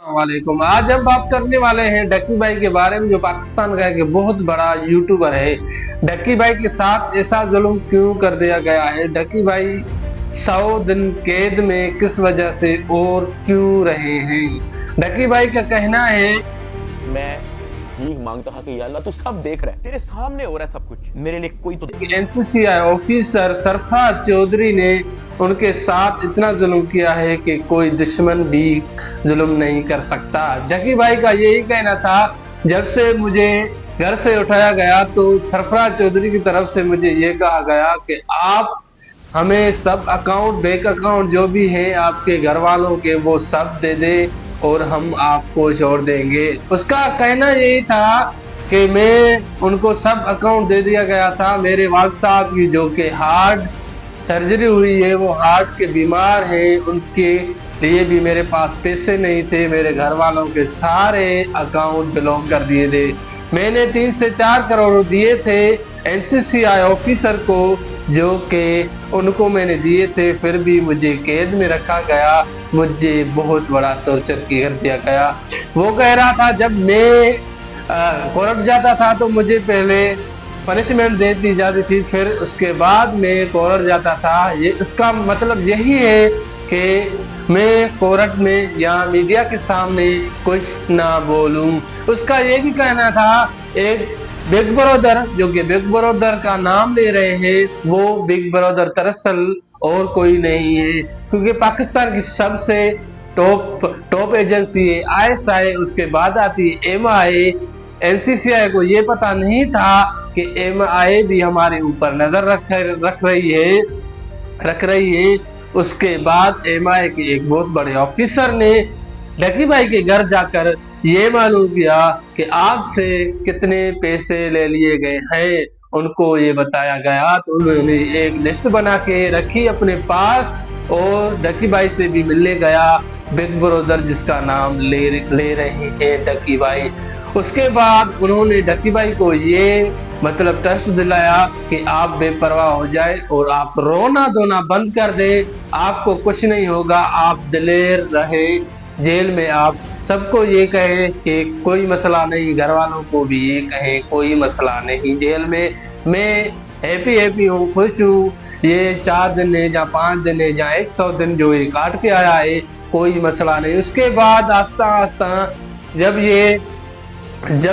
वालेकुम। आज हम बात करने वाले हैं डक्की भाई के बारे में, जो पाकिस्तान का एक बहुत बड़ा यूट्यूबर है। डक्की भाई के साथ ऐसा जुल्म क्यों कर दिया गया है? डक्की भाई 100 दिन कैद में किस वजह से और क्यों रहे हैं? डक्की भाई का कहना है, मैं भीख मांगता था कि या अल्लाह तू सब देख रहा है, तेरे सामने हो रहा है सब कुछ, मेरे लिए कोई तो एनसीसीआई ऑफिसर सरफराज चौधरी ने उनके साथ इतना जुल्म किया है कि कोई दुश्मन भी जुल्म नहीं कर सकता। डक्की भाई का यही कहना था, जब से मुझे घर से उठाया गया तो सरफराज चौधरी की तरफ से मुझे ये कहा गया कि आप हमें सब अकाउंट, बैंक अकाउंट जो भी है आपके घर वालों के, वो सब दे दे और हम आपको छोड़ देंगे। उसका कहना यही था कि मैं उनको सब अकाउंट दे दिया गया था। मेरे वालिद साहब की जो कि हार्ट सर्जरी हुई है, वो हार्ट के बीमार हैं, उनके लिए भी मेरे पास पैसे नहीं थे। मेरे घर वालों के सारे अकाउंट ब्लॉक कर दिए थे। मैंने 3 से 4 करोड़ दिए थे एनसीसीआई ऑफिसर को, जो कि उनको मैंने दिए थे, फिर भी मुझे कैद में रखा गया। मुझे बहुत बड़ा टॉर्चर कर दिया गया। वो कह रहा था जब मैं कोर्ट जाता था तो मुझे पहले पनिशमेंट दे दी जाती थी, फिर उसके बाद मैं कोर्ट जाता था। ये इसका मतलब यही है कि मैं कोर्ट में या मीडिया के सामने कुछ ना बोलूं। उसका ये भी कहना था, एक बिग ब्रदर, जो कि बिग ब्रदर का नाम ले रहे हैं, वो बिग ब्रदर दरअसल और कोई नहीं है, क्योंकि पाकिस्तान की सबसे टॉप एजेंसी है आईएसआई, उसके बाद आती है एमआई। एनसीसीआई को ये पता नहीं था कि एमआई भी हमारे ऊपर नजर रख रही है। उसके बाद एमआई के एक बहुत बड़े ऑफिसर ने डक्की भाई के घर जाकर ये मालूम किया कि आपसे कितने पैसे ले लिए गए हैं। उनको ये बताया गया तो उन्होंने एक लिस्ट बना के रखी अपने पास और डक्की भाई से भी मिलने गया बिग ब्रदर, जिसका नाम ले रहे हैं डक्की भाई। उसके बाद उन्होंने डक्की भाई को ये मतलब ट्रस्ट दिलाया कि आप बेपरवाह हो जाए और आप रोना धोना बंद कर दे, आपको कुछ नहीं होगा, आप दिलेर रहे। जेल में आप सबको ये कहे कि कोई मसला नहीं, घर वालों को भी ये कहे कोई मसला नहीं। जेल में मैं हैप्पी हूँ, खुश हूँ। ये 4 दिन है या 5 दिन है या 100 दिन जो ये काट के आया है, कोई मसला नहीं। उसके बाद आस्ता आस्ता जब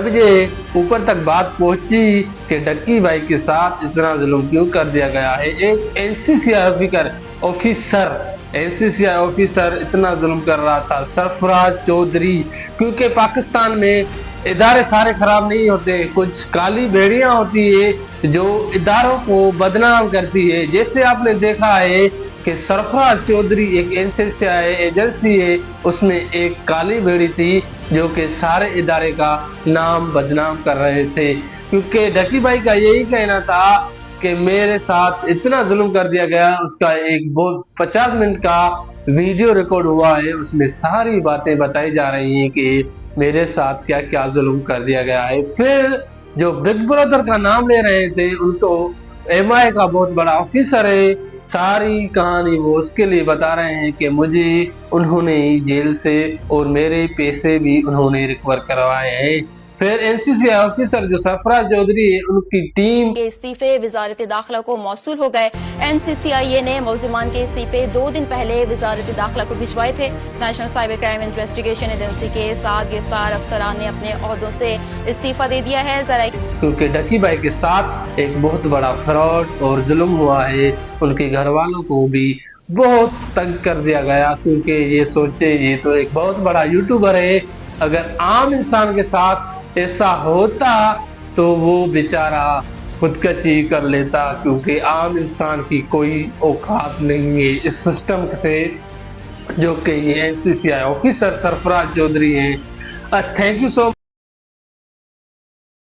ये ऊपर तक बात पहुंची कि डक्की भाई के साथ इतना जुल्म क्यों कर दिया गया है, एक एनसीसीआई ऑफिसर इतना जुल्म कर रहा था, सरफराज चौधरी। क्योंकि पाकिस्तान में इदारे सारे खराब नहीं होते, कुछ काली भेड़ियां होती है जो इदारों को बदनाम करती है। जैसे आपने देखा है कि सरफराज चौधरी एक एनसीसीआई एजेंसी है, उसमें एक काली भेड़ी थी जो कि सारे इदारे का नाम बदनाम कर रहे थे। क्योंकि डक्की भाई का यही कहना था कि मेरे साथ इतना जुल्म कर दिया गया। उसका एक बहुत 50 मिनट का वीडियो रिकॉर्ड हुआ है, उसमें सारी बातें बताई जा रही हैं कि मेरे साथ क्या क्या जुल्म कर दिया गया है। फिर जो बिग ब्रदर का नाम ले रहे थे, उनको एमआई का बहुत बड़ा ऑफिसर है, सारी कहानी वो उसके लिए बता रहे हैं कि मुझे उन्होंने जेल से और मेरे पैसे भी उन्होंने रिकवर करवाए हैं। फिर एनसीसी ऑफिसर जो सरफराज चौधरी है, उनकी टीम के इस्तीफे वजारत दाखिला को मौसूल हो गए। एनसीसीआई ने मुलजिमान के इस्तीफे 2 दिन पहले वजारत दाखिला को भिजवाए थे। National cyber crime investigation agency के 7 गिरफ्तार अफसरान ने अपने ओहदों से इस्तीफा दे दिया है। जरा क्योंकि डक्की भाई के साथ एक बहुत बड़ा फ्रॉड और जुल्म हुआ है, उनके घर वालों को भी बहुत तंग कर दिया गया। क्योंकि ये सोचे, ये तो एक बहुत बड़ा यूट्यूबर है, अगर आम इंसान के साथ ऐसा होता तो वो बेचारा खुदकशी कर लेता, क्योंकि आम इंसान की कोई औकात नहीं है इस सिस्टम से, जो कि एनसीसीआई ऑफिसर सरफराज चौधरी है। Thank you so